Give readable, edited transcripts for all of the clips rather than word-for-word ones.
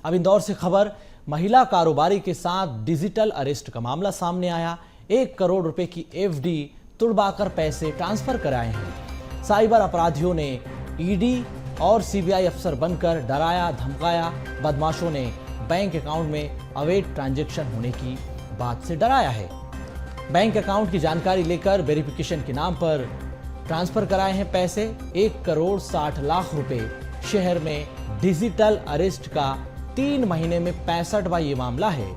अब इंदौर से खबर, महिला कारोबारी के साथ डिजिटल अरेस्ट का मामला सामने आया। 1 करोड़ रुपए की एफडी तुड़वाकर पैसे ट्रांसफर कराए हैं। साइबर अपराधियों ने ईडी और सीबीआई अफसर बनकर डराया धमकाया। बदमाशों ने बैंक अकाउंट में अवैध ट्रांजैक्शन होने की बात से डराया है। बैंक अकाउंट की जानकारी लेकर वेरिफिकेशन के नाम पर ट्रांसफर कराए हैं पैसे। 1 करोड़ 60 लाख रुपए। शहर में डिजिटल अरेस्ट का 3 महीने में 65वां ये मामला है।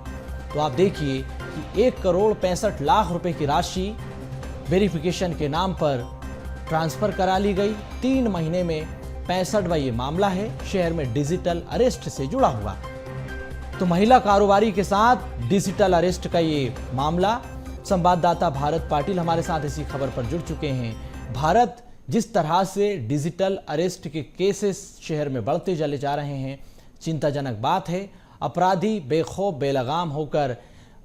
तो आप देखिए कि 1 करोड़ 65 लाख रुपए की राशि वेरिफिकेशन के नाम पर ट्रांसफर करा ली गई। 3 महीने में 65वां ये मामला है, शहर में डिजिटल अरेस्ट से जुड़ा हुआ। तो महिला कारोबारी के साथ डिजिटल अरेस्ट का ये मामला। संवाददाता भारत पाटिल हमारे साथ इसी खबर पर जुड़ चुके हैं। भारत, जिस तरह से डिजिटल अरेस्ट के केसेस शहर में बढ़ते चले जा रहे हैं, चिंताजनक बात है। अपराधी बेखौफ बेलगाम होकर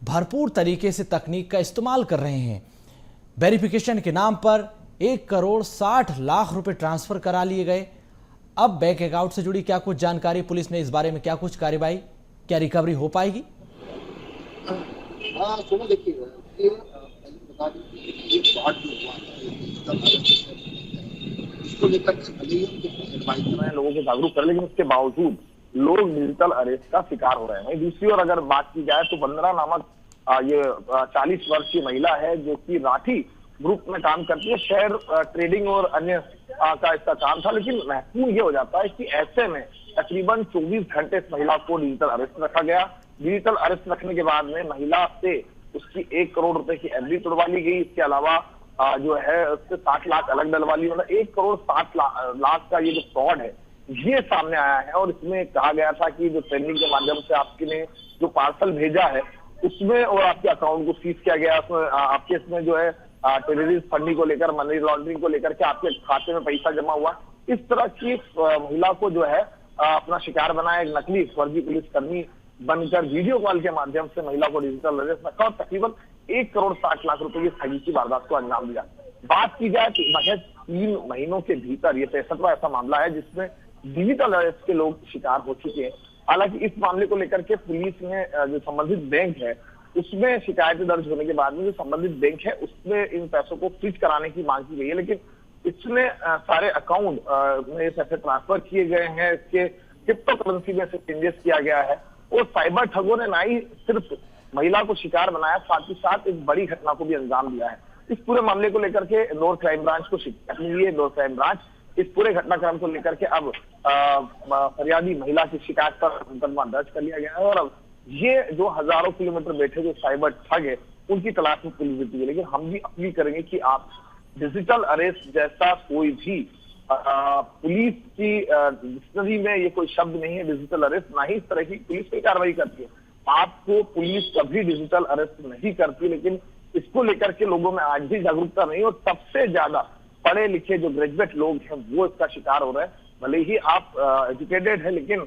भरपूर तरीके से तकनीक का इस्तेमाल कर रहे हैं। वेरिफिकेशन के नाम पर 1 करोड़ 60 लाख रुपए ट्रांसफर करा लिए गए। अब बैंक अकाउंट से जुड़ी क्या कुछ जानकारी, पुलिस ने इस बारे में क्या कुछ कार्रवाई, क्या रिकवरी हो पाएगी? सुनो, देखिए ये बता दें कि ये फ्रॉड जो हुआ इसको लेकर भले ही हम एडवाइस कर रहे हैं, लोगों को जागरूक कर, लेकिन उसके बावजूद लोग डिजिटल अरेस्ट का शिकार हो रहे हैं। दूसरी ओर अगर बात की जाए तो वंदना नामक ये 40 वर्षीय महिला है जो कि राठी ग्रुप में काम करती है। शेयर ट्रेडिंग और अन्य का इसका काम था, लेकिन महत्वपूर्ण ये हो जाता है कि ऐसे में तकरीबन 24 घंटे इस महिला को डिजिटल अरेस्ट रखा गया। डिजिटल अरेस्ट रखने के बाद में महिला से उसकी 1 करोड़ रुपए की एफडी तुड़वा ली गई। इसके अलावा जो है उससे 60 लाख अलग डलवा ली। मतलब 1 करोड़ 60 लाख का ये जो फ्रॉड है ये सामने आया है। और इसमें कहा गया था कि जो ट्रेंडिंग के माध्यम से आपने जो पार्सल भेजा है उसमें और आपके अकाउंट को सीज किया गया, उसमें आपके इसमें जो है टेररिस्ट फंडिंग को लेकर, मनी लॉन्ड्रिंग को लेकर के आपके खाते में पैसा जमा हुआ। इस तरह की महिला को जो है अपना शिकार बनाया। एक नकली फर्जी पुलिसकर्मी बनकर वीडियो कॉल के माध्यम से महिला को डिजिटल अरेस्ट रखा और तकरीबन 1 करोड़ 60 लाख रुपए की ठगी की वारदात को अंजाम दिया। बात की जाए तो महज 3 महीनों के भीतर ये 63वां ऐसा मामला है जिसमें डिजिटल अरेस्ट के लोग शिकार हो चुके हैं। हालांकि इस मामले को लेकर के पुलिस ने जो संबंधित बैंक है उसमें शिकायतें दर्ज होने के बाद में जो संबंधित बैंक है उसमें इन पैसों को फ्रीज कराने की मांग की गई है, लेकिन इसमें सारे अकाउंट में पैसे ट्रांसफर किए गए हैं। इसके क्रिप्टो करेंसी में से चेंजेस किया गया है और साइबर ठगों ने ना ही सिर्फ महिला को शिकार बनाया, साथ ही साथ एक बड़ी घटना को भी अंजाम दिया है। इस पूरे मामले को लेकर के इंदौर क्राइम ब्रांच को शिकायत मिली है। इंदौर क्राइम ब्रांच इस पूरे घटनाक्रम को लेकर के अब फरियादी महिला की शिकायत पर मुकदमा दर्ज कर लिया गया है और अब ये जो हजारों किलोमीटर बैठे जो साइबर ठग है उनकी तलाश में पुलिस जुटी है। लेकिन हम भी अपील करेंगे कि आप डिजिटल अरेस्ट जैसा कोई भी पुलिस की डिक्शनरी में ये कोई शब्द नहीं है डिजिटल अरेस्ट, ना ही इस तरह की पुलिस कोई कार्रवाई करती है। आपको पुलिस कभी डिजिटल अरेस्ट नहीं करती, लेकिन इसको लेकर के लोगों में आज भी जागरूकता नहीं और सबसे ज्यादा पढ़े लिखे जो ग्रेजुएट लोग हैं वो इसका शिकार हो रहे हैं। भले ही आप एजुकेटेड है, लेकिन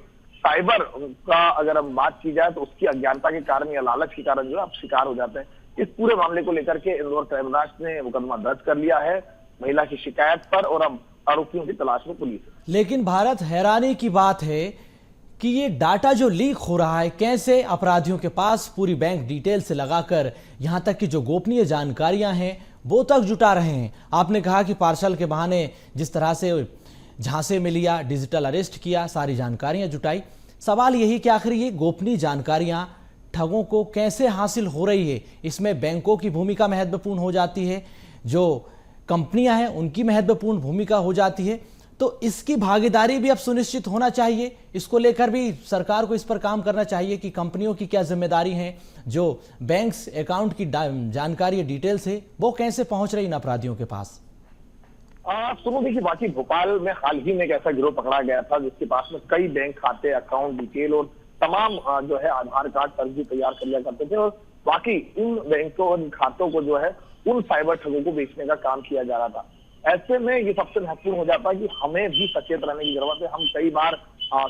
साइबर का अगर हम बात की जाए तो उसकी अज्ञानता के कारण या लालच के कारण जो है आप शिकार हो जाते हैं। इस पूरे मामले को लेकर के इंदौर क्राइम ब्रांच ने मुकदमा दर्ज कर लिया है महिला की शिकायत पर और अब आरोपियों की तलाश में पुलिस है। लेकिन भारत, हैरानी की बात है कि ये डाटा जो लीक हो रहा है, कैसे अपराधियों के पास पूरी बैंक डिटेल से लगाकर यहां तक कि जो गोपनीय जानकारियां हैं वो तक जुटा रहे हैं। आपने कहा कि पार्सल के बहाने जिस तरह से झांसे में लिया, डिजिटल अरेस्ट किया, सारी जानकारियां जुटाई। सवाल यही कि आखिर ये गोपनीय जानकारियां ठगों को कैसे हासिल हो रही है? इसमें बैंकों की भूमिका महत्वपूर्ण हो जाती है, जो कंपनियां हैं उनकी महत्वपूर्ण भूमिका हो जाती है। तो इसकी भागीदारी भी अब सुनिश्चित होना चाहिए। इसको लेकर भी सरकार को इस पर काम करना चाहिए कि कंपनियों की क्या जिम्मेदारी है, जो बैंक्स अकाउंट की जानकारी डिटेल्स है वो कैसे पहुंच रही इन अपराधियों के पास। सुनो, देखिए बाकी भोपाल में हाल ही में एक ऐसा गिरोह पकड़ा गया था जिसके पास में कई बैंक खाते, अकाउंट डिटेल और तमाम जो है आधार कार्ड फर्जी तैयार कर लिया करते थे और बाकी इन बैंकों और खातों को जो है उन साइबर ठगों को बेचने का काम किया जा रहा था। ऐसे में ये सबसे महत्वपूर्ण हो जाता है कि हमें भी सचेत रहने की जरूरत है। हम कई बार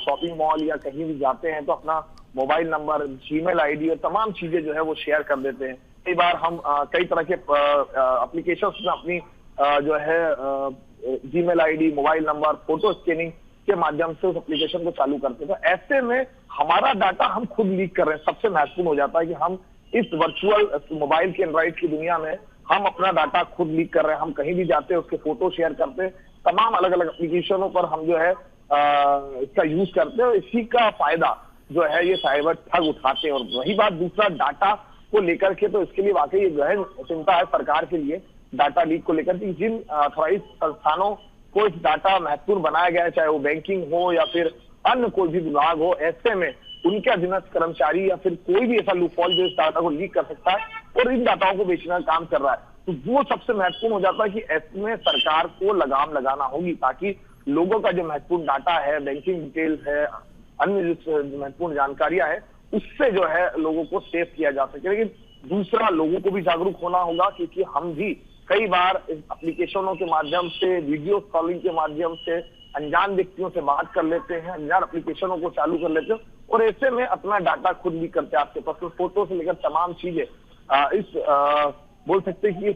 शॉपिंग मॉल या कहीं भी जाते हैं तो अपना मोबाइल नंबर, जीमेल आईडी और तमाम चीजें जो है वो शेयर कर देते हैं। कई बार हम कई तरह के एप्लीकेशंस में अपनी जो है Gmail ID, mobile number, photo scanning के माध्यम से उस एप्लीकेशन को चालू करते थे। ऐसे में हमारा डाटा हम खुद लीक कर रहे हैं। सबसे महत्वपूर्ण हो जाता है कि हम इस वर्चुअल मोबाइल के एंड्रॉइड की दुनिया में हम अपना डाटा खुद लीक कर रहे हैं। हम कहीं भी जाते हैं उसके फोटो शेयर करते हैं, तमाम अलग अलग एप्लीकेशनों पर हम जो है इसका यूज करते हैं। इसी का फायदा जो है ये साइबर ठग उठाते हैं। और वही बात दूसरा डाटा को लेकर के, तो इसके लिए वाकई ये गहन चिंता है सरकार के लिए डाटा लीक को लेकर कि जिन ऑथराइज संस्थानों को इस डाटा महत्वपूर्ण बनाया गया है, चाहे वो बैंकिंग हो या फिर अन्य कोई भी विभाग हो, ऐसे में उनके अधीनस्थ कर्मचारी या फिर कोई भी ऐसा लूपहॉल जो इस डाटा को लीक कर सकता है और इन डाटाओं को बेचने का काम कर रहा है, तो वो सबसे महत्वपूर्ण हो जाता है कि इसमें सरकार को लगाम लगाना होगी ताकि लोगों का जो महत्वपूर्ण डाटा है, बैंकिंग डिटेल्स है, अन्य जो महत्वपूर्ण जानकारियां है, उससे जो है लोगों को सेव किया जा सके। लेकिन दूसरा, लोगों को भी जागरूक होना होगा क्योंकि हम भी कई बार इस एप्लीकेशनों के माध्यम से, वीडियो कॉलिंग के माध्यम से अनजान व्यक्तियों से बात कर लेते हैं, अनजान एप्लीकेशनों को चालू कर लेते हैं और ऐसे में अपना डाटा खुद भी करते हैं। आपके पर्सनल फोटो से लेकर तमाम चीजें बोल सकते हैं कि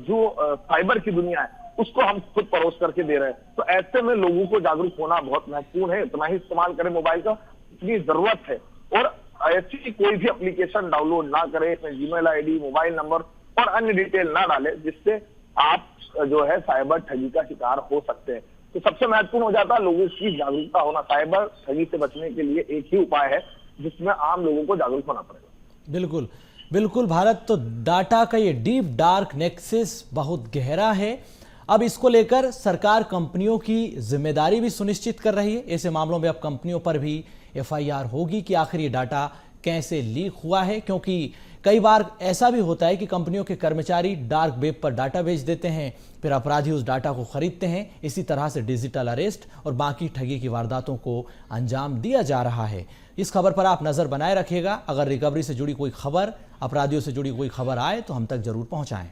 जो साइबर की दुनिया है उसको हम खुद परोस करके दे रहे हैं। तो ऐसे में लोगों को जागरूक होना बहुत महत्वपूर्ण है। इतना ही इस्तेमाल करें मोबाइल का जितनी जरूरत है और ऐसी कोई भी एप्लीकेशन डाउनलोड ना करें, इसमें जीमेल आईडी, मोबाइल नंबर और अन्य डिटेल ना डालें जिससे आप जो है साइबर ठगी का शिकार हो सकते हैं। तो सबसे महत्वपूर्ण हो जाता है लोगों की जागरूकता होना। साइबर ठगी से बचने के लिए एक ही उपाय है जिसमें आम लोगों को जागरूक होना पड़ेगा। बिल्कुल बिल्कुल भारत, तो डाटा का ये डीप डार्क नेक्सस बहुत गहरा है। अब इसको लेकर सरकार कंपनियों की जिम्मेदारी भी सुनिश्चित कर रही है। ऐसे मामलों में अब कंपनियों पर भी एफआईआर होगी कि आखिर ये डाटा कैसे लीक हुआ है, क्योंकि कई बार ऐसा भी होता है कि कंपनियों के कर्मचारी डार्क वेब पर डाटा भेज देते हैं, फिर अपराधी उस डाटा को खरीदते हैं। इसी तरह से डिजिटल अरेस्ट और बाकी ठगी की वारदातों को अंजाम दिया जा रहा है। इस खबर पर आप नजर बनाए रखिएगा। अगर रिकवरी से जुड़ी कोई खबर, अपराधियों से जुड़ी कोई खबर आए तो हम तक जरूर पहुंचाएं।